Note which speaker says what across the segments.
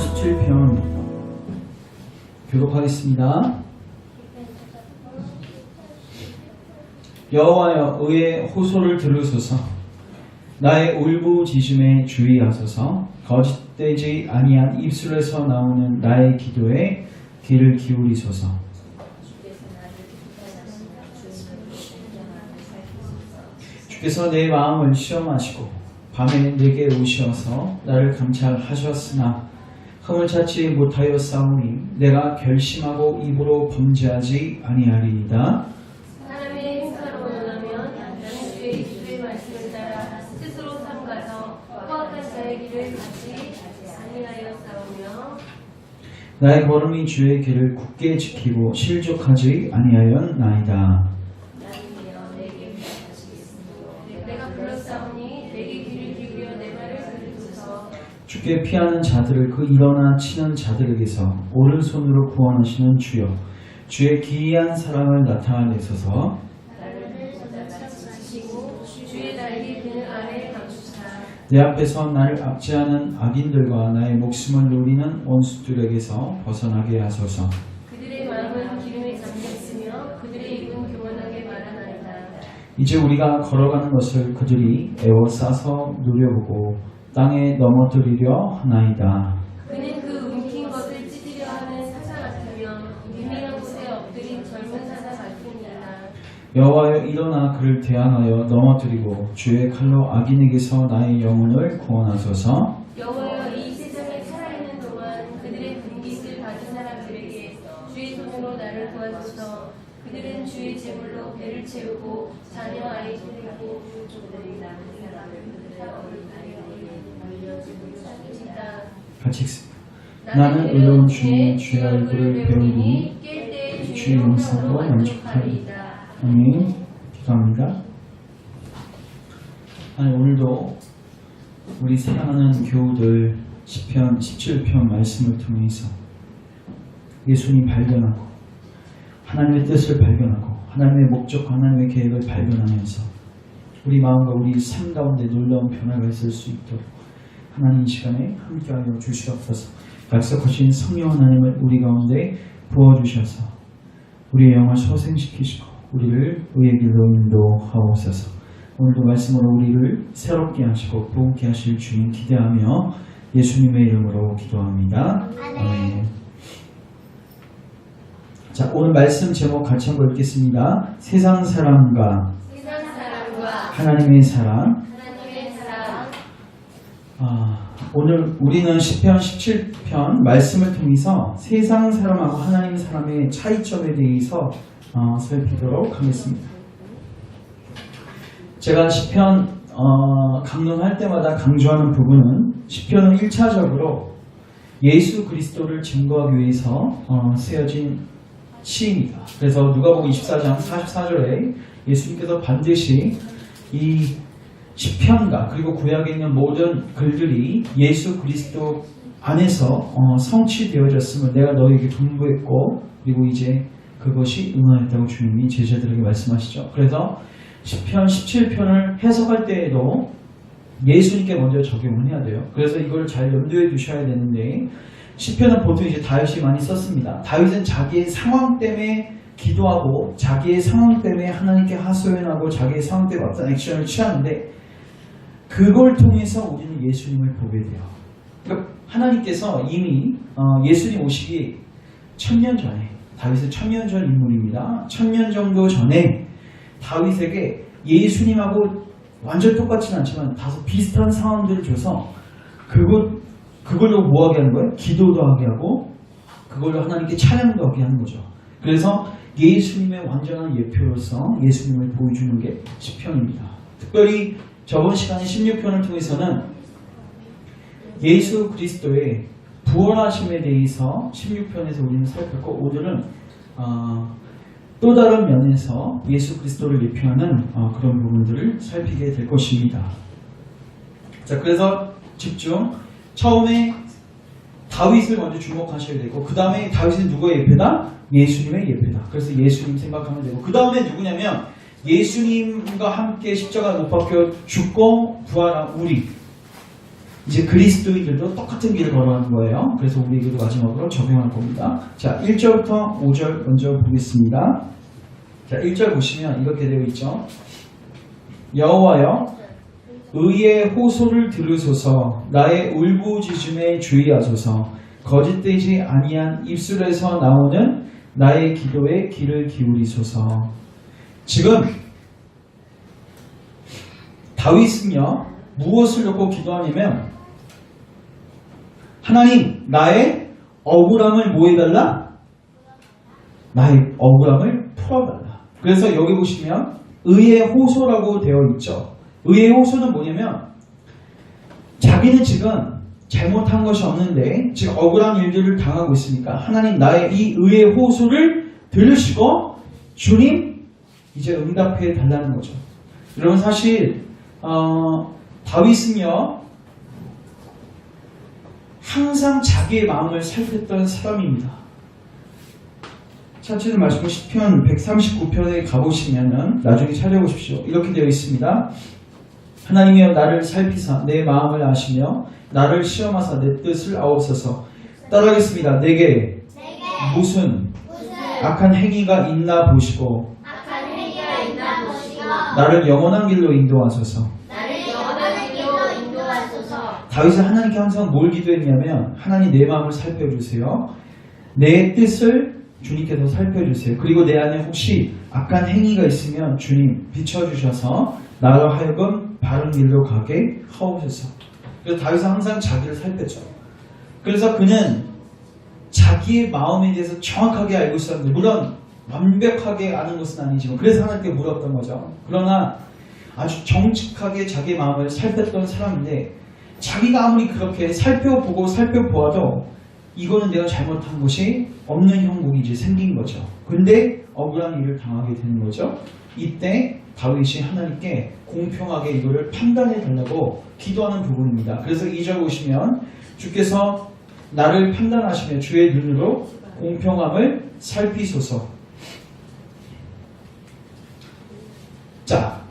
Speaker 1: 17편 교독하겠습니다. 여호와여, 의의 호소를 들으소서. 나의 울부짖음에 주의하소서. 거짓되지 아니한 입술에서 나오는 나의 기도에 귀를 기울이소서. 주께서 내 마음을 시험하시고 밤에 내게 오셔서 나를 감찰하셨으나 흠을 찾지 못하여 싸우니 내가 결심하고 입으로 범죄하지 아니하리이다.
Speaker 2: 하나님의 행사로 원하면 나는 주의 말씀을 따라 스스로 삼가서 포악한 자의 길을 가지 아니하여 싸우며
Speaker 1: 나의 걸음이 주의 길을 굳게 지키고 실족하지 아니하였나이다.
Speaker 2: 내가 불렀사오니 내게 귀를 기울여 내 말을 들으소서.
Speaker 1: 주께 피하는 자들을 그 일어나 치는 자들에게서 오른손으로 구원하시는 주여, 주의 기이한 사랑을 나타내소서.
Speaker 2: 나를 지시고 주의 날개 그늘 아래 감추사.
Speaker 1: 내 앞에서 나를 압제하는 악인들과 나의 목숨을 노리는 원수들에게서 벗어나게 하소서.
Speaker 2: 그들의 마음은 기름에 잠겼으며 그들의 입은 교만하게 말하나이다.
Speaker 1: 이제 우리가 걸어가는 것을 그들이 에워싸서 누려보고 땅에 넘어뜨리려 하나이다.
Speaker 2: 그는 그 움킨 것을 찢으려 하는 사자 같으며 유명한 곳에 엎드린 젊은 사자 같으니라.
Speaker 1: 여호와여, 일어나 그를 대항하여 넘어뜨리고 주의 칼로 악인에게서 나의 영혼을 구원하소서.
Speaker 2: 여호와여, 이 세상에 살아있는 동안 그들의 분깃을 받은 사람들에게 주의 손으로 나를 구하소서. 그들은 주의 제물로 배를 채우고 자녀 아이 데리고 족들이라.
Speaker 1: 같이 읽습니다. 나는 의로운 주의 얼굴을 배우니 주의 영상으로 만족하리이다. 아멘. 기도합니다. 오늘도 우리 사랑하는 교우들 시편 17편 말씀을 통해서 예수님 발견하고 하나님의 뜻을 발견하고 하나님의 목적, 하나님의 계획을 발견하면서 우리 마음과 우리 삶 가운데 놀라운 변화가 있을 수 있도록 하나님 이 시간에 함께하여 주시옵소서. 약속하신 성령 하나님을 우리 가운데 부어주셔서 우리의 영을 소생시키시고 우리를 의의 길로 인도하옵소서. 오늘도 말씀으로 우리를 새롭게 하시고 부흥케 하실 주님 기대하며 예수님의 이름으로 기도합니다. 아멘. 자, 오늘 말씀 제목 같이 한번 읽겠습니다. 세상 사랑과 하나님의 사랑. 오늘 우리는 시편 17편 말씀을 통해서 세상 사람하고 하나님 사람의 차이점에 대해서 살피도록 하겠습니다. 제가 시편 강론할 때마다 강조하는 부분은 시편은 1차적으로 예수 그리스도를 증거하기 위해서 쓰여진 시입니다. 그래서 누가복음 24장 44절에 예수님께서 반드시 이 시편과 그리고 구약에 있는 모든 글들이 예수 그리스도 안에서 성취되어졌음을 내가 너에게 분부했고 그리고 이제 그것이 응하였다고 주님이 제자들에게 말씀하시죠. 그래서 시편 17편을 해석할 때에도 예수님께 먼저 적용을 해야 돼요. 그래서 이걸 잘 염두에 두셔야 되는데 시편은 보통 이제 다윗이 많이 썼습니다. 다윗은 자기의 상황 때문에 기도하고 자기의 상황 때문에 하나님께 하소연하고 자기의 상황 때문에 어떤 액션을 취하는데 그걸 통해서 우리는 예수님을 보게 돼요. 그러니까 하나님께서 이미 예수님 오시기 1000년 전에, 다윗은 1000년 전 인물입니다. 1000년 정도 전에 다윗에게 예수님하고 완전 똑같지는 않지만 다소 비슷한 상황들을 줘서 그걸로 뭐하게 하는 거예요? 기도도 하게 하고 그걸로 하나님께 찬양도 하게 하는 거죠. 그래서 예수님의 완전한 예표로서 예수님을 보여주는 게 시편입니다. 특별히 저번 시간에 16편을 통해서는 예수 그리스도의 부활하심에 대해서 16편에서 우리는 살폈고 오늘은 또 다른 면에서 예수 그리스도를 예표하는 그런 부분들을 살피게 될 것입니다. 자, 그래서 집중. 처음에 다윗을 먼저 주목하셔야 되고 그 다음에 다윗은 누구의 예표다? 예수님의 예표다. 그래서 예수님 생각하면 되고 그 다음에 누구냐면 예수님과 함께 십자가 못 박혀 죽고 부활한 우리 이제 그리스도인들도 똑같은 길을 걸어가는 거예요. 그래서 우리에게도 마지막으로 적용할 겁니다. 자, 1절부터 5절 먼저 보겠습니다. 자, 1절 보시면 이렇게 되어 있죠. 여호와여 의의 호소를 들으소서. 나의 울부짖음에 주의하소서. 거짓되지 아니한 입술에서 나오는 나의 기도에 귀를 기울이소서. 지금 다윗은요 무엇을 놓고 기도하냐면 하나님 나의 억울함을 뭐 해달라? 나의 억울함을 풀어달라. 그래서 여기 보시면 의의 호소라고 되어 있죠. 의의 호소는 뭐냐면 자기는 지금 잘못한 것이 없는데 지금 억울한 일들을 당하고 있으니까 하나님 나의 이 의의 호소를 들으시고 주님 이제 응답해 달라는 거죠. 여러분 사실 다윗은요 항상 자기의 마음을 살폈던 사람입니다. 찾지는 마시고 시편 139편에 가보시면은 나중에 찾아보십시오. 이렇게 되어 있습니다. 하나님이여 나를 살피사 내 마음을 아시며 나를 시험하사 내 뜻을 아옵소서. 따라하겠습니다. 내게 무슨 악한 행위가 있나 보시고 나를 영원한 길로 인도하소서. 다윗은 하나님께 항상 뭘 기도했냐면 하나님 내 마음을 살펴주세요. 내 뜻을 주님께서 살펴주세요. 그리고 내 안에 혹시 악한 행위가 있으면 주님 비춰주셔서 나로 하여금 바른 길로 가게 하옵소서. 그래서 다윗은 항상 자기를 살폈죠. 그래서 그는 자기의 마음에 대해서 정확하게 알고 있었는데 물론 완벽하게 아는 것은 아니지만 그래서 하나님께 물었던 거죠. 그러나 아주 정직하게 자기의 마음을 살폈던 사람인데 자기가 아무리 그렇게 살펴보아도 이거는 내가 잘못한 것이 없는 형국이 이제 생긴 거죠. 근데 억울한 일을 당하게 되는 거죠. 이때 다윗이 하나님께 공평하게 이거를 판단해 달라고 기도하는 부분입니다. 그래서 2절 보시면 주께서 나를 판단하시며 주의 눈으로 공평함을 살피소서. 자,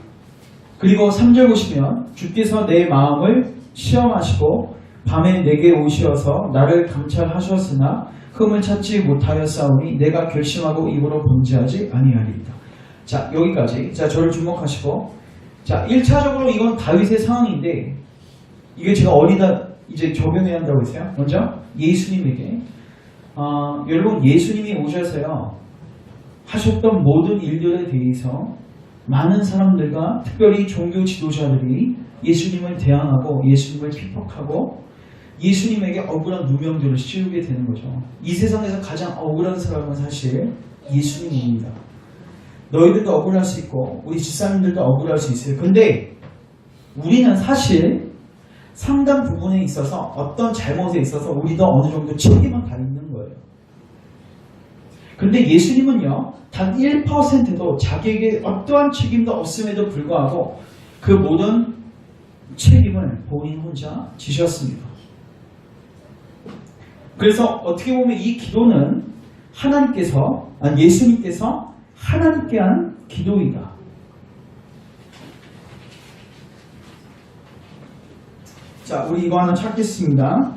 Speaker 1: 그리고 3절 보시면 주께서 내 마음을 시험하시고 밤에 내게 오시어서 나를 감찰하셨으나 흠을 찾지 못하였사오니 내가 결심하고 입으로 범죄하지 아니하리이다. 자, 여기까지. 자, 저를 주목하시고 자, 1차적으로 이건 다윗의 상황인데 이게 제가 어디다 이제 적용해야 한다고 했어요? 먼저 예수님에게 여러분 예수님이 오셔서요 하셨던 모든 일들에 대해서 많은 사람들과 특별히 종교 지도자들이 예수님을 대항하고 예수님을 핍박하고 예수님에게 억울한 누명들을 씌우게 되는 거죠. 이 세상에서 가장 억울한 사람은 사실 예수님입니다. 너희들도 억울할 수 있고 우리 집사님들도 억울할 수 있어요. 근데 우리는 사실 상당 부분에 있어서 어떤 잘못에 있어서 우리도 어느 정도 책임은 다 있는 거예요. 근데 예수님은요 단 1%도 자기에게 어떠한 책임도 없음에도 불구하고 그 모든 책임을 본인 혼자 지셨습니다. 그래서 어떻게 보면 이 기도는 예수님께서 하나님께 한 기도이다. 자, 우리 이거 하나 찾겠습니다.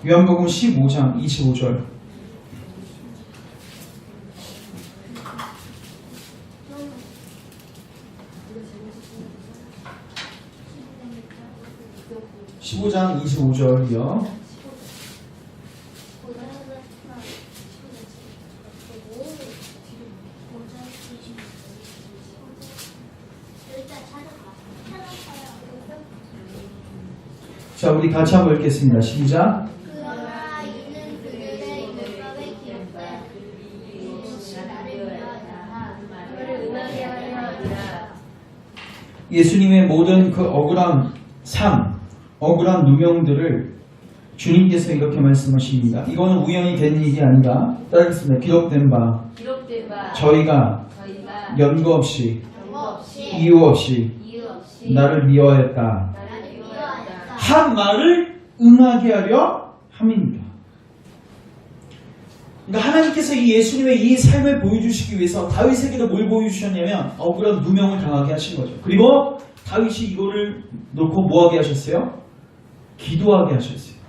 Speaker 1: 요한복음 15장 25절. (15장 25절이요) 자, 우리 같이 한번 읽겠습니다. 시작. 예수님의 모든 그 억울한 삶, 억울한 누명들을 주님께서 이렇게 말씀하십니다. 이거는 우연히 된 일이 아니라 따르겠습니다. 기록된 바 저희가 연고 없이 이유 없이 나를 미워했다. 한 말을 응하게 하려 함입니다. 그러니까 하나님께서 이 예수님의 이 삶을 보여주시기 위해서 다윗에게도 뭘 보여주셨냐면 억울한 누명을 당하게 하신 거죠. 그리고 다윗이 이거를 놓고 뭐하게 하셨어요? 기도하게 하셨어요.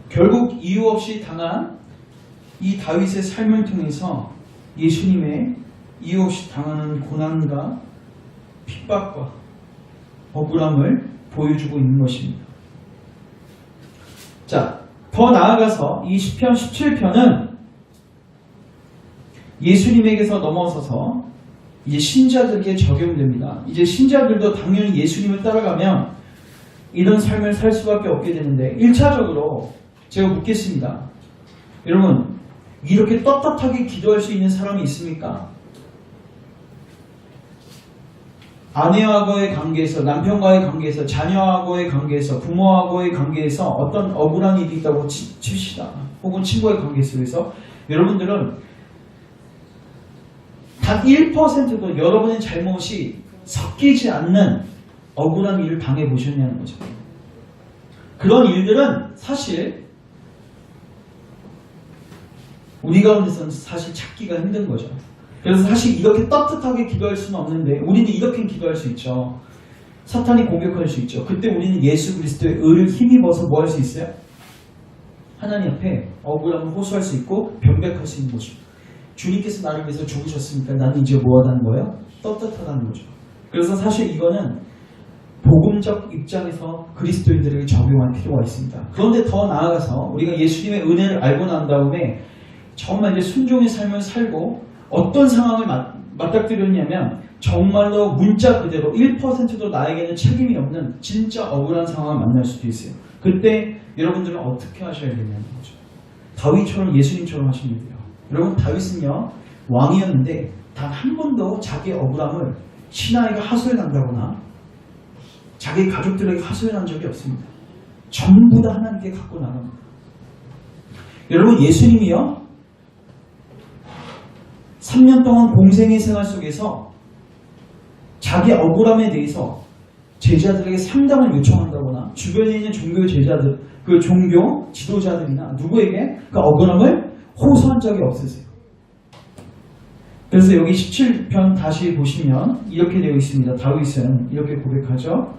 Speaker 1: 결국 이유 없이 당한 이 다윗의 삶을 통해서 예수님의 이유 없이 당하는 고난과 핍박과 억울함을 보여주고 있는 것입니다. 자, 더 나아가서 이 시편 17편은 예수님에게서 넘어서서 이제 신자들에게 적용됩니다. 이제 신자들도 당연히 예수님을 따라가면 이런 삶을 살 수밖에 없게 되는데 1차적으로 제가 묻겠습니다. 여러분, 이렇게 떳떳하게 기도할 수 있는 사람이 있습니까? 아내와의 관계에서, 남편과의 관계에서, 자녀와의 관계에서, 부모와의 관계에서 어떤 억울한 일이 있다고 칩시다. 혹은 친구의 관계 속에서 여러분들은 단 1%도 여러분의 잘못이 섞이지 않는 억울한 일을 당해보셨냐는 거죠. 그런 일들은 사실 우리 가운데서는 사실 찾기가 힘든 거죠. 그래서 사실 이렇게 떳떳하게 기도할 수는 없는데 우리는 이렇게 기도할 수 있죠. 사탄이 공격할 수 있죠. 그때 우리는 예수 그리스도의 의를 힘입어서 뭐 할 수 있어요? 하나님 앞에 억울함을 호소할 수 있고 변백할 수 있는 것이죠. 주님께서 나를 위해서 죽으셨으니까 나는 이제 뭐 하다는 거예요? 떳떳하다는 거죠. 그래서 사실 이거는 복음적 입장에서 그리스도인들에게 적용할 필요가 있습니다. 그런데 더 나아가서 우리가 예수님의 은혜를 알고 난 다음에 정말 이제 순종의 삶을 살고 어떤 상황을 맞닥뜨렸냐면 정말로 문자 그대로 1%도 나에게는 책임이 없는 진짜 억울한 상황을 만날 수도 있어요. 그때 여러분들은 어떻게 하셔야 되냐는 거죠. 다윗처럼 예수님처럼 하시면 돼요. 여러분, 다윗은요 왕이었는데 단 한 번도 자기의 억울함을 신하에게 하소연한다거나 자기 가족들에게 하소연한 적이 없습니다. 전부 다 하나님께 갖고 나갑니다. 여러분, 예수님이요 3년 동안 공생의 생활 속에서 자기 억울함에 대해서 제자들에게 상담을 요청한다거나 주변에 있는 종교 제자들, 그 종교 지도자들이나 누구에게 그 억울함을 호소한 적이 없으세요. 그래서 여기 17편 다시 보시면 이렇게 되어 있습니다. 다윗은 이렇게 고백하죠.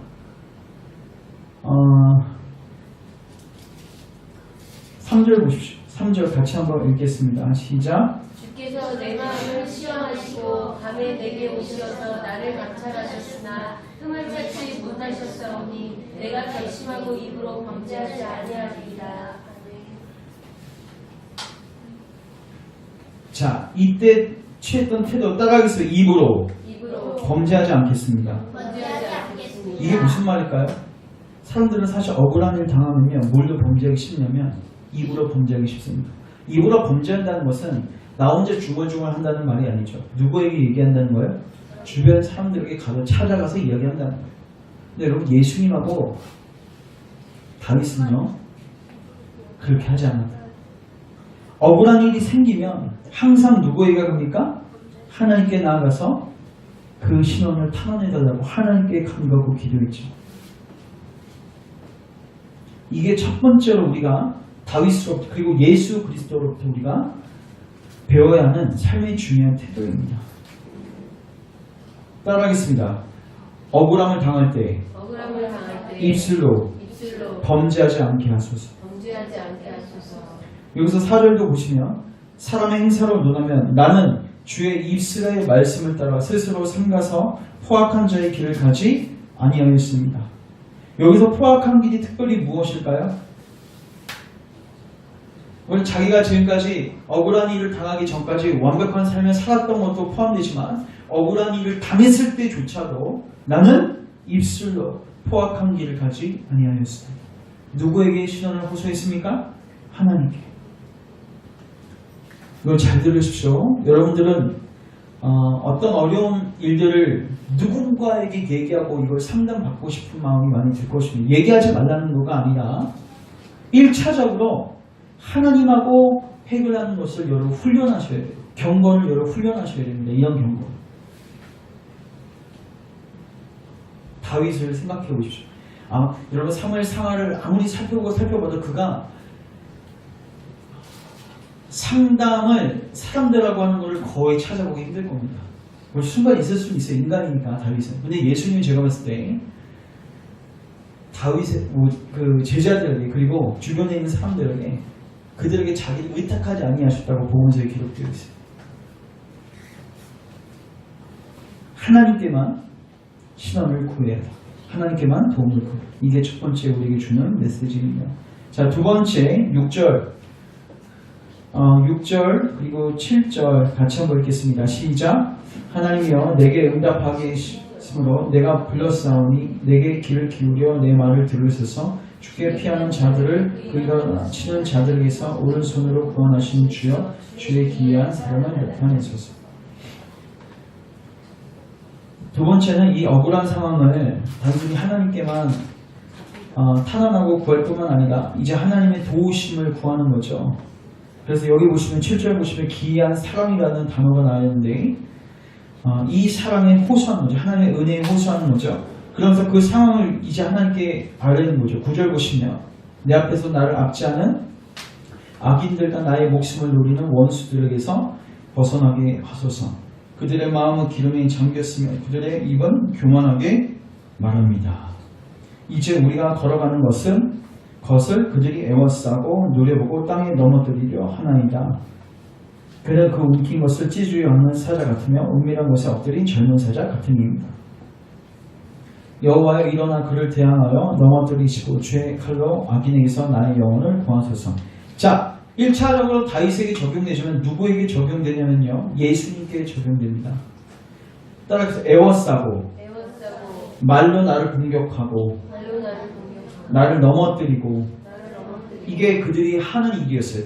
Speaker 1: 3절 보십시오. 3절 같이 한번 읽겠습니다. 시작.
Speaker 2: 주께서 내 마음을 시험하시고 밤에 내게 오시어서 나를 감찰하셨으나 흠을 찾지 못하셨사오니 내가 결심하고 입으로 범죄하지 아니하리이다.
Speaker 1: 자, 이때 취했던 태도 따라하겠어요. 입으로 범죄하지 않겠습니다.
Speaker 2: 범죄하지 않겠습니다.
Speaker 1: 이게 무슨 말일까요? 사람들은 사실 억울한 일 당하면요 뭘로 범죄하기 쉽냐면 입으로 범죄하기 쉽습니다. 입으로 범죄한다는 것은 나 혼자 중얼중얼 한다는 말이 아니죠. 누구에게 얘기한다는 거예요? 주변 사람들에게 찾아가서 이야기한다는 거예요. 근데 여러분, 예수님하고 다윗은요 그렇게 하지 않았다. 억울한 일이 생기면 항상 누구에게 갑니까? 하나님께 나아가서 그 신원을 탄원해달라고 하나님께 간구하고 기도했죠. 이게 첫 번째로 우리가 다윗으로부터 그리고 예수 그리스도로부터 우리가 배워야 하는 삶의 중요한 태도입니다. 따라하겠습니다. 억울함을 당할 때 입술로 범죄하지 않게 하소서. 여기서 4절도 보시면 사람의 행사로 논하면 나는 주의 입술의 말씀을 따라 스스로 삼가서 포악한 자의 길을 가지 아니하였습니다. 여기서 포악한 길이 특별히 무엇일까요? 우리 자기가 지금까지 억울한 일을 당하기 전까지 완벽한 삶을 살았던 것도 포함되지만 억울한 일을 당했을 때조차도 나는 입술로 포악한 길을 가지 아니하였습니다. 누구에게 신원을 호소했습니까? 하나님께. 이걸 잘 들으십시오. 여러분들은 어떤 어려운 일들을 누군가에게 얘기하고 이걸 상담받고 싶은 마음이 많이 들 것입니다. 얘기하지 말라는 거가 아니라 1차적으로 하나님하고 해결하는 것을 여러분 훈련하셔야 돼요. 경건을 여러분 훈련하셔야 됩니다. 이런 경건. 다윗을 생각해 보십시오. 여러분 사무엘 상하를 아무리 살펴봐도 그가 상담을 사람들하고 하는 것을 거의 찾아보기 힘들 겁니다. 뭐 순간 있을 수는 있어요. 인간이니까 다윗은. 근데 예수님이 제가 봤을 때 다윗의 그 제자들에게 그리고 주변에 있는 사람들에게 그들에게 자기를 의탁하지 아니하셨다고 복음서에 기록되어 있어요. 하나님께만 신원을 구해라. 하나님께만 도움을 구해라. 이게 첫 번째 우리에게 주는 메시지입니다. 자, 두 번째 6절 6절 그리고 7절 같이 한번 읽겠습니다. 시작. 하나님이여 내게 응답하게 하심으로 내가 불렀사오니 내게 귀를 기울여 내 말을 들으소서. 주께 피하는 자들을 그가 치는 자들에게서 오른손으로 구원하신 주여 주의 기이한 사랑을 나타내소서. 두 번째는 이 억울한 상황을 단순히 하나님께만 탄원하고 구할 뿐만 아니라 이제 하나님의 도우심을 구하는 거죠. 그래서 여기 보시면 7절 보시면 기이한 사랑이라는 단어가 나왔는데 이 사랑에 호소하는 거죠. 하나님의 은혜에 호소하는 거죠. 그러면서 그 상황을 이제 하나님께 아뢰는 거죠. 9절 보시면 내 앞에서 나를 압제하는 악인들과 나의 목숨을 노리는 원수들에게서 벗어나게 하소서. 그들의 마음은 기름에 잠겼으며 그들의 입은 교만하게 말합니다. 이제 우리가 걸어가는 것을 그들이 애워싸고 노려보고 땅에 넘어뜨리려 하나이다. 그는 그 움킨 것을 찢으려 하는 사자 같으며 은밀한 곳에 엎드린 젊은 사자 같으니입니다. 여호와여 일어나 그를 대항하여 넘어뜨리시고 주의 칼로 악인에게서 나의 영혼을 구하소서. 자, 1차적으로 다윗에게 적용되지만 누구에게 적용되냐면요, 예수님께 적용됩니다. 따라서 애워싸고 말로 나를 공격하고 나를 넘어뜨리고 이게 그들이 하는 일이었어요.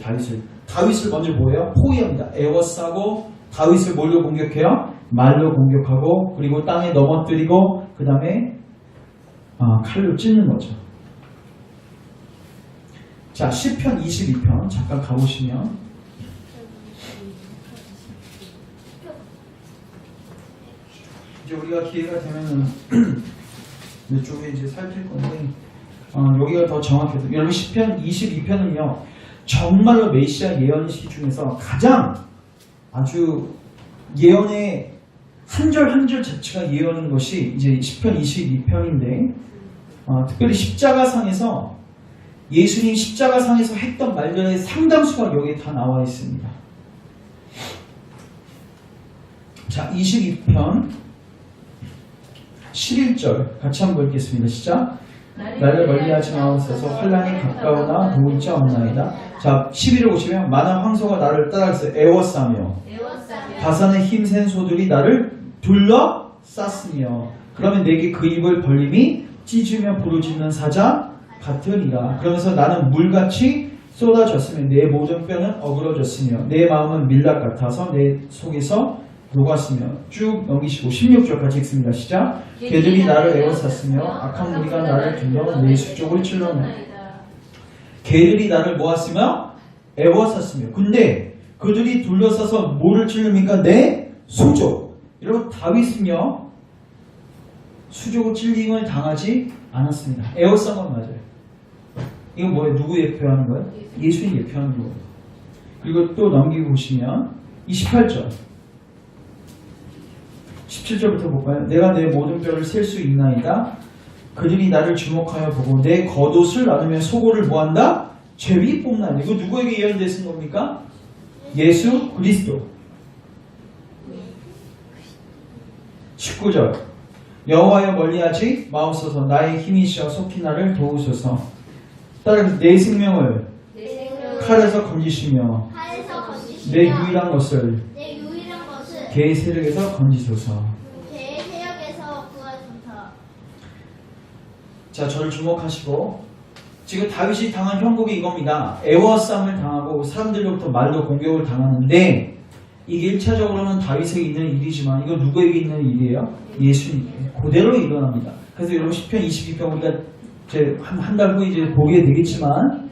Speaker 1: 다윗을 먼저 뭐예요? 포위합니다. 애워싸고 다윗을 뭘로 공격해요? 말로 공격하고 그리고 땅에 넘어뜨리고 그 다음에 칼로 찢는 거죠. 자, 시편 22편 잠깐 가보시면 이제 우리가 기회가 되면은 이쪽에 이제 살필 건데 여기가 더 정확해서 여러분 시편 22편은요 정말로 메시아 예언시 중에서 가장 아주 예언의 한 절 한 절 자체가 예언인 것이 이제 시편 22편인데 특별히 십자가상에서 예수님 십자가상에서 했던 말들의 상당수가 여기에 다 나와 있습니다. 자, 22편 11절 같이 한번 읽겠습니다. 시작. 나를 멀리하지 마옵소서. 환난이 가까우나 도울 자 없나이다. 자, 11을 보시면 많은 황소가 나를 따라서 애워싸며 바산의 힘센 소들이 나를 둘러쌌으며 그러면 내게 그 입을 벌림이 찢으며 부르짖는 사자 같으리라. 그러면서 나는 물같이 쏟아졌으며 내 모든 뼈는 어그러졌으며 내 마음은 밀랍 같아서 내 속에서 녹았으며 쭉 넘기시고 16절 같이 읽습니다. 시작. 개들이 나를 애워쌌으며 악한 무리가 나를 둘러 내 수족을 찔러내. 개들이 나를 모았으며 애워쌌으며 근데 그들이 둘러싸서 뭐를 찔릅니까? 내 수족. 여러분 다윗은요 수족을 찔림을 당하지 않았습니다. 애워싼 건 맞아요. 이건 뭐예요? 누구 예표하는 거예요? 예수님 예표하는 거예요. 그리고 또 넘기고 보시면 28절 17절부터 볼까요? 내가 내 모든 뼈를 셀 수 있나이다. 그들이 나를 주목하여 보고 내 겉옷을 나누며 속옷을 뭐한다? 죄위 뽑나이다. 이거 누구에게 예언되신 겁니까? 예수 그리스도. 19절 여호와여 멀리하지 마옵소서. 나의 힘이시여 속히 나를 도우소서. 따라서 내 생명을 칼에서 건지시며 내 유일한 것을 개의 세력에서 건지소서. 자, 저를 주목하시고 지금 다윗이 당한 형국이 이겁니다. 애워싸움을 당하고 사람들로부터 말로 공격을 당하는데 이게 1차적으로는 다윗에게 있는 일이지만 이거 누구에게 있는 일이에요? 예수님께 그대로 일어납니다. 그래서 여러분 시편 22편 우리가 이제 한 달 후에 이제 보게 되겠지만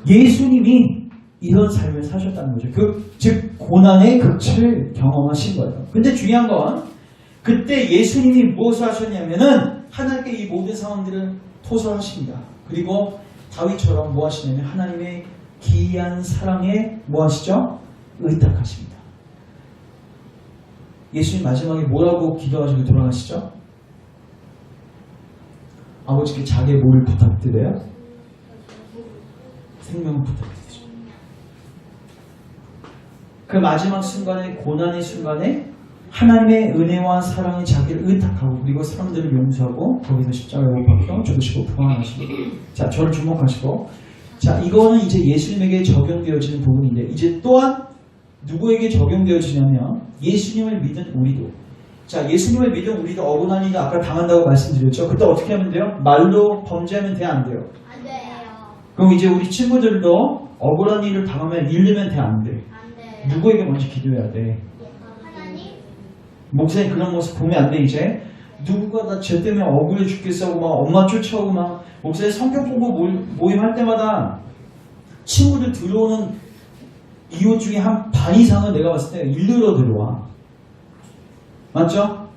Speaker 1: 예수님이 이런 삶을 사셨다는 거죠. 즉 고난의 극치를 경험하신 거예요. 근데 중요한 건 그때 예수님이 무엇을 하셨냐면은 하나님께 이 모든 상황들을 토설하십니다. 그리고 다윗처럼 뭐 하시냐면 하나님의 기이한 사랑에 뭐 하시죠? 의탁하십니다. 예수님 마지막에 뭐라고 기도하시고 돌아가시죠? 아버지께 자기의 뭘 부탁드려요? 생명을 부탁드리죠. 그 마지막 순간에, 고난의 순간에 하나님의 은혜와 사랑이 자기를 의탁하고 그리고 사람들을 용서하고 거기서 십자가에 못 박혀 죽으시고 부활하시고. 자, 저를 주목하시고. 자, 이거는 이제 예수님에게 적용되어지는 부분인데 이제 또한 누구에게 적용되어지냐면 예수님을 믿은 우리도. 자, 예수님을 믿은 우리도 억울한 일을 아까 당한다고 말씀드렸죠. 그때 어떻게 하면 돼요? 말로 범죄하면 돼요? 안 돼요?
Speaker 3: 안 돼요.
Speaker 1: 그럼 이제 우리 친구들도 억울한 일을 당하면 잃으면 돼? 안 돼?
Speaker 3: 안 돼요.
Speaker 1: 누구에게 먼저 기도해야 돼?
Speaker 3: 하나님?
Speaker 1: 목사님 그런 모습 보면 안 돼. 이제 누구가 나 쟤 때문에 억울해 죽겠어 하고 막 엄마 쫓아오고 막 목사님 성경 공부 모임 할 때마다 친구들 들어오는 이웃 중에 한 반 이상은 내가 봤을 때 일르러 들어와. 맞죠?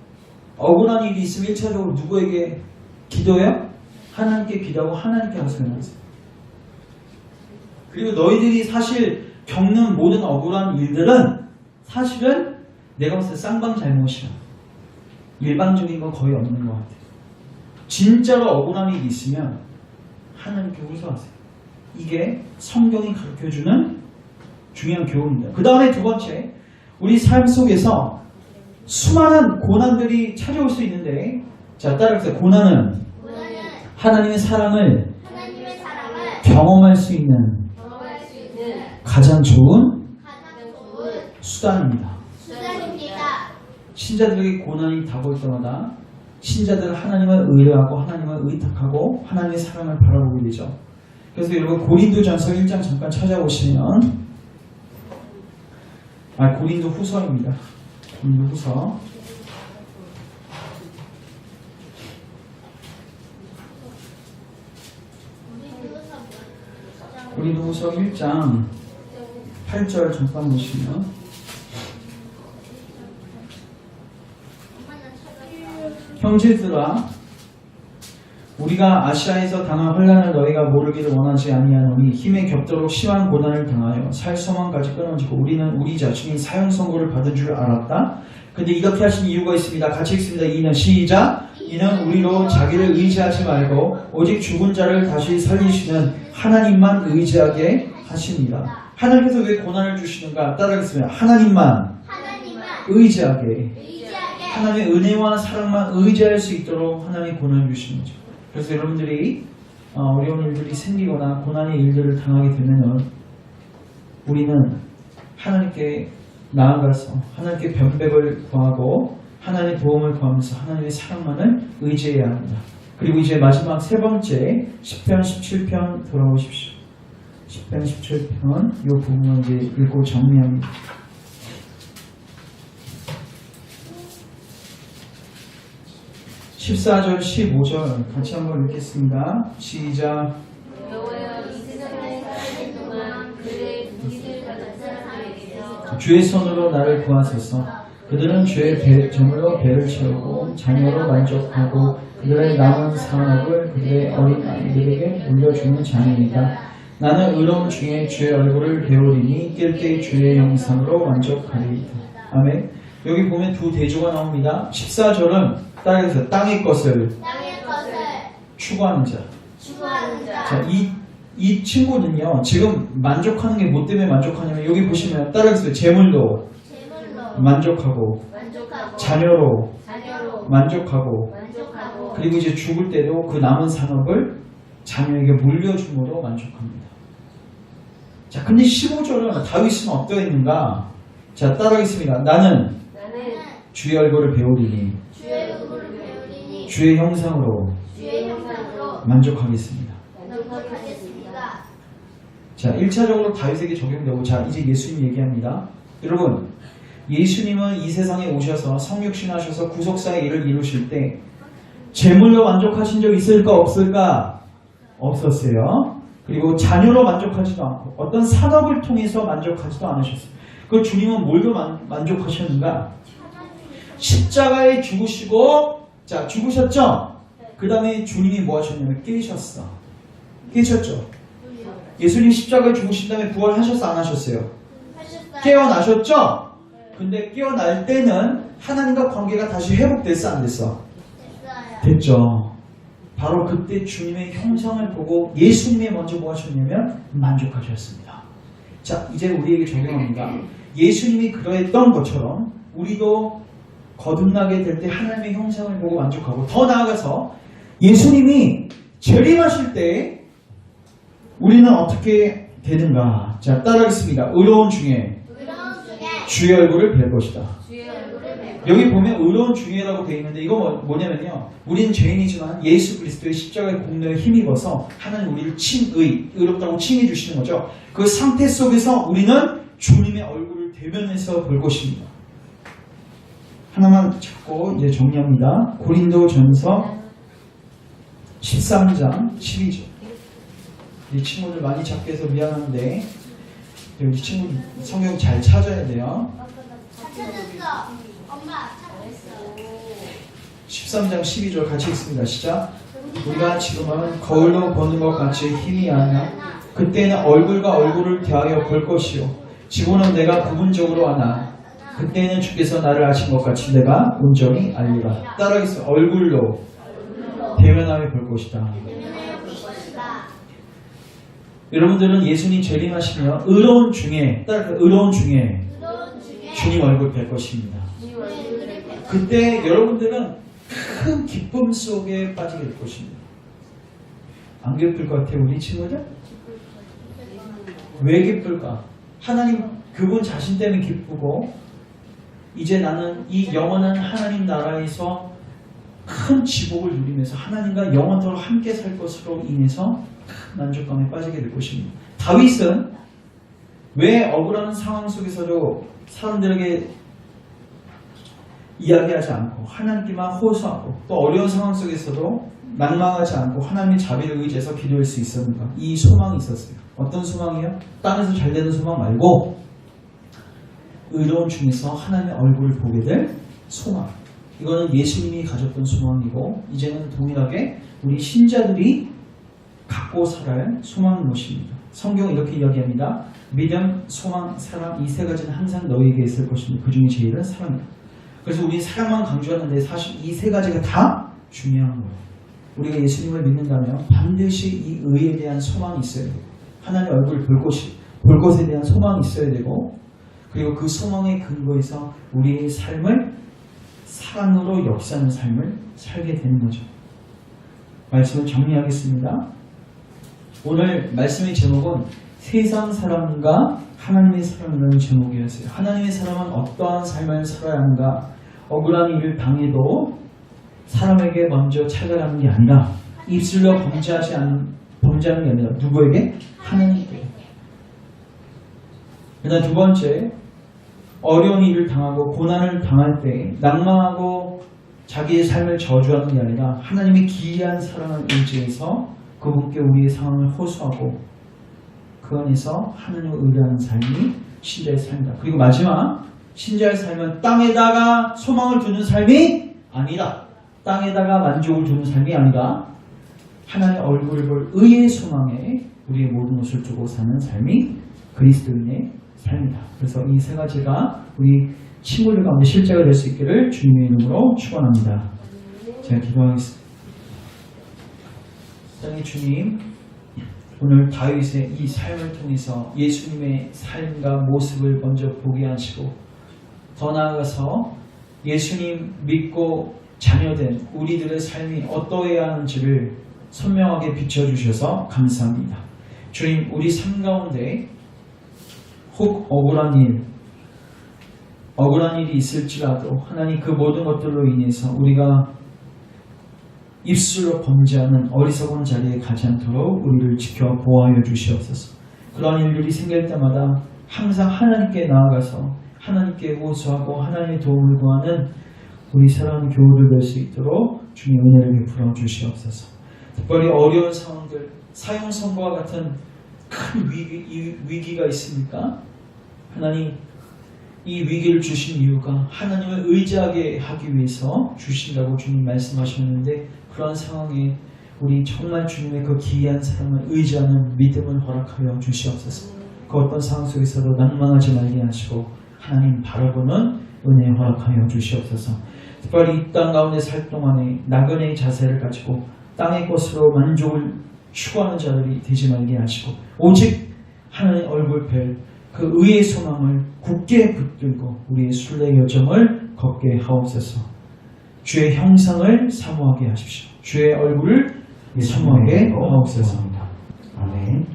Speaker 1: 억울한 일이 있으면 1차적으로 누구에게 기도해요? 하나님께 기도하고 하나님께 하소연하세요. 그리고 너희들이 사실 겪는 모든 억울한 일들은 사실은 내가 봤을 때 쌍방 잘못이야. 일방적인 건 거의 없는 것 같아요. 진짜로 억울한 일이 있으면 하나님께 호소하세요. 이게 성경이 가르쳐주는 중요한 교훈입니다. 그 다음에 두 번째, 우리 삶 속에서 수많은 고난들이 찾아올 수 있는데, 자, 따라해보세요. 고난은
Speaker 3: 고난은
Speaker 1: 하나님의 사랑을
Speaker 3: 하나님의 사랑을
Speaker 1: 경험할 수 있는
Speaker 3: 경험할 수 있는
Speaker 1: 가장 좋은
Speaker 3: 가장 좋은
Speaker 1: 수단입니다.
Speaker 3: 수단입니다.
Speaker 1: 신자들에게 고난이 다가올 때마다 신자들은 하나님을 의뢰하고 하나님을 의탁하고 하나님의 사랑을 바라보게 되죠. 그래서 여러분 고린도전서 1장 잠깐 찾아보시면 고린도 후서입니다. 고린도 후서 고린도 후서 1장 8절 잠깐 보시면 형제들아 우리가 아시아에서 당한 환난을 너희가 모르기를 원하지 아니하노니 힘에 겹도록 심한 고난을 당하여 살 소망까지 끊어지고 우리는 우리 자신이 사형 선고를 받은 줄 알았다. 근데 이렇게 하신 이유가 있습니다. 같이 읽습니다. 이는 시작. 이는 우리로 자기를 의지하지 말고 오직 죽은 자를 다시 살리시는 하나님만 의지하게 하십니다. 하나님께서 왜 고난을 주시는가? 따라하겠습니다. 하나님만 의지하게 하나님의 은혜와 사랑만 의지할 수 있도록 하나님이 고난을 주시는 거죠. 그래서 여러분들이 어려운 일들이 생기거나 고난의 일들을 당하게 되면 우리는 하나님께 나아가서 하나님께 변백을 구하고 하나님의 도움을 구하면서 하나님의 사랑만을 의지해야 합니다. 그리고 이제 마지막 세 번째 10편 17편 돌아오십시오. 10편 17편 이 부분을 이제 읽고 정리합니다. 14절 15절 같이 한번 읽겠습니다. 시작.
Speaker 2: 여호와여 이 세상에 살아있는 동안 그들의 불의를 받은 사람들에게서
Speaker 1: 주의 손으로 나를 구하소서. 그들은 주의 점으로 배를 채우고 자녀로 만족하고 그들의 남은 산업을 그들의 어린 아이들에게 물려주는 자녀이다. 나는 의로움 중에 주의 얼굴을 배우리니 뛸 때 주의 영상으로 만족하리이다. 아멘. 여기 보면 두 대조가 나옵니다. 14절은 땅에서 땅의 것을 추구하는 자. 자, 이 친구는요, 지금 만족하는 게 뭐 때문에 만족하냐면, 여기 보시면 따라서 재물로 만족하고, 자녀로 만족하고, 그리고 이제 죽을 때도 그 남은 산업을 자녀에게 물려줌으로 만족합니다. 자, 근데 15절은 다윗은 어떠 있는가? 자, 따라하겠습니다. 나는 주의 얼굴을 배우리니 주의 형상으로 만족하겠습니다. 자, 1차적으로 다윗에게 적용되고, 자, 이제 예수님 얘기합니다. 여러분, 예수님은 이 세상에 오셔서 성육신하셔서 구속사의 일을 이루실 때 재물로 만족하신 적 있을까 없을까? 없었어요. 그리고 자녀로 만족하지도 않고 어떤 산업을 통해서 만족하지도 않으셨어요. 그 주님은 뭘로 만족하셨는가? 십자가에 죽으시고, 자, 죽으셨죠? 그 다음에 주님이 뭐 하셨냐면 깨셨어. 깨셨죠? 예수님 십자가에 죽으신 다음에 부활하셨어 안 하셨어요? 깨어나셨죠? 근데 깨어날 때는 하나님과 관계가 다시 회복됐어 안 됐어?
Speaker 3: 됐어요.
Speaker 1: 됐죠. 바로 그때 주님의 형상을 보고 예수님이 먼저 뭐 하셨냐면 만족하셨습니다. 자, 이제 우리에게 적용합니다. 예수님이 그러했던 것처럼 우리도 거듭나게 될 때 하나님의 형상을 보고 만족하고, 더 나아가서 예수님이 재림하실 때 우리는 어떻게 되는가? 자, 따라하겠습니다. 의로운 중에
Speaker 3: 의로운 중에
Speaker 1: 주의 얼굴을 뵐 것이다.
Speaker 2: 주의 얼굴을 뵙고
Speaker 1: 여기 보면 의로운 중에라고 되어 있는데, 이거 뭐냐면요, 우리는 죄인이지만 예수 그리스도의 십자가의 공로에 힘입어서 하나님 우리를 의롭다고 칭해 주시는 거죠. 그 상태 속에서 우리는 주님의 얼굴을 대면해서 볼 것입니다. 하나만 찾고 이제 정리합니다. 고린도전서 13장 12절. 이 친구들 많이 잡게 해서 미안한데 우리 친구 성경 잘 찾아야 돼요.
Speaker 3: 찾았어. 엄마 찾았어.
Speaker 1: 13장 12절 같이 읽습니다. 시작. 우리가 지금은 거울로 보는 것 같이 힘이 아니라 그때는 얼굴과 얼굴을 대하여 볼 것이요 지금은 내가 부분적으로 하나 그때는 주께서 나를 아신 것 같이 내가 온전히 알리라. 따라하겠습니다. 얼굴로 대면하여 볼 것이다.
Speaker 3: 대면하여 볼 것이다.
Speaker 1: 여러분들은 예수님 재림하시면 의로운 중에
Speaker 3: 의로운 중에
Speaker 1: 주님 얼굴 뵐 것입니다.
Speaker 2: 주의 얼굴을 뵙고
Speaker 1: 그때 여러분들은 큰 기쁨 속에 빠지게 될 것입니다. 안 기쁠 것 같아요, 우리 친구들? 왜 기쁠까? 하나님 그분 자신 때문에 기쁘고, 이제 나는 이 영원한 하나님 나라에서 큰 지복을 누리면서 하나님과 영원토록 함께 살 것으로 인해서 큰 만족감에 빠지게 될 것입니다. 다윗은 왜 억울한 상황 속에서도 사람들에게 이야기하지 않고 하나님께만 호소하고, 또 어려운 상황 속에서도 낭망하지 않고 하나님의 자비를 의지해서 기도할 수 있었는가? 이 소망이 있었어요. 어떤 소망이요? 땅에서 잘 되는 소망 말고 의로운 중에서 하나님의 얼굴을 보게 될 소망. 이거는 예수님이 가졌던 소망이고, 이제는 동일하게 우리 신자들이 갖고 살아야 할 소망인 것입니다. 성경은 이렇게 이야기합니다. 믿음, 소망, 사랑, 이 세 가지는 항상 너희에게 있을 것입니다. 그 중에 제일은 사랑이다. 그래서 우리 사랑만 강조하는데 사실 이 세 가지가 다 중요한 거예요. 우리가 예수님을 믿는다면 반드시 이 의에 대한 소망이 있어야 되고, 하나님의 얼굴을 볼 것에 대한 소망이 있어야 되고, 그리고 그 소망의 근거에서 우리의 삶을 사랑으로 역사하는 삶을 살게 되는 거죠. 말씀을 정리하겠습니다. 오늘 말씀의 제목은 세상 사람과 하나님의 사람이라는 제목이었어요. 하나님의 사람은 어떠한 삶을 살아야 하는가? 억울한 일을 당해도 사람에게 먼저 찾아가는 게 아니라 입술로 범죄하는 게 아니라 누구에게? 하나님께. 그다음 두 번째, 어려운 일을 당하고 고난을 당할 때 낭망하고 자기의 삶을 저주하는 게 아니라 하나님의 기이한 사랑을 의지해서 그분께 우리의 상황을 호소하고 그 안에서 하나님을 의뢰하는 삶이 신자의 삶이다. 그리고 마지막, 신자의 삶은 땅에다가 소망을 두는 삶이 아니라, 땅에다가 만족을 두는 삶이 아니라 하나님의 얼굴을 볼 의의 소망에 우리의 모든 것을 두고 사는 삶이 그리스도인의 삶이다. 그래서 이 세 가지가 우리 친구들 가운데 실제가 될 수 있기를 주님의 이름으로 축원합니다. 제가 기도하겠습니다. 사랑의 주님, 오늘 다윗의 이 삶을 통해서 예수님의 삶과 모습을 먼저 보게 하시고, 더 나아가서 예수님 믿고 자녀된 우리들의 삶이 어떠해야 하는지를 선명하게 비춰주셔서 감사합니다. 주님, 우리 삶 가운데 혹 억울한 일이 있을지라도 하나님 그 모든 것들로 인해서 우리가 입술로 범죄하는 어리석은 자리에 가지 않도록 우리를 지켜 보호하여 주시옵소서. 그러한 일들이 생길 때마다 항상 하나님께 나아가서 하나님께 호소하고 하나님의 도움을 구하는 우리 사랑하는 교우들 될 수 있도록 주님 은혜를 베풀어 주시옵소서. 특별히 어려운 상황들, 사형 선고와 같은 큰 위기가 있습니까? 하나님, 이 위기를 주신 이유가 하나님을 의지하게 하기 위해서 주신다고 주님 말씀하셨는데, 그런 상황에 우리 정말 주님의 그 기이한 사랑을 의지하는 믿음을 허락하여 주시옵소서. 그 어떤 상황 속에서도 낭망하지 말게 하시고 하나님 바라보는 은혜 허락하여 주시옵소서. 특별히 이 땅 가운데 살 동안에 나그네의 자세를 가지고 땅의 것으로 만족을 추구하는 자들이 되지 말게 하시고 오직 하나님의 얼굴 뵐 그 의의 소망을 굳게 붙들고 우리의 순례 여정을 걷게 하옵소서. 주의 형상을 사모하게 하십시오. 주의 얼굴을 사모하게 하옵소서.
Speaker 4: 아멘.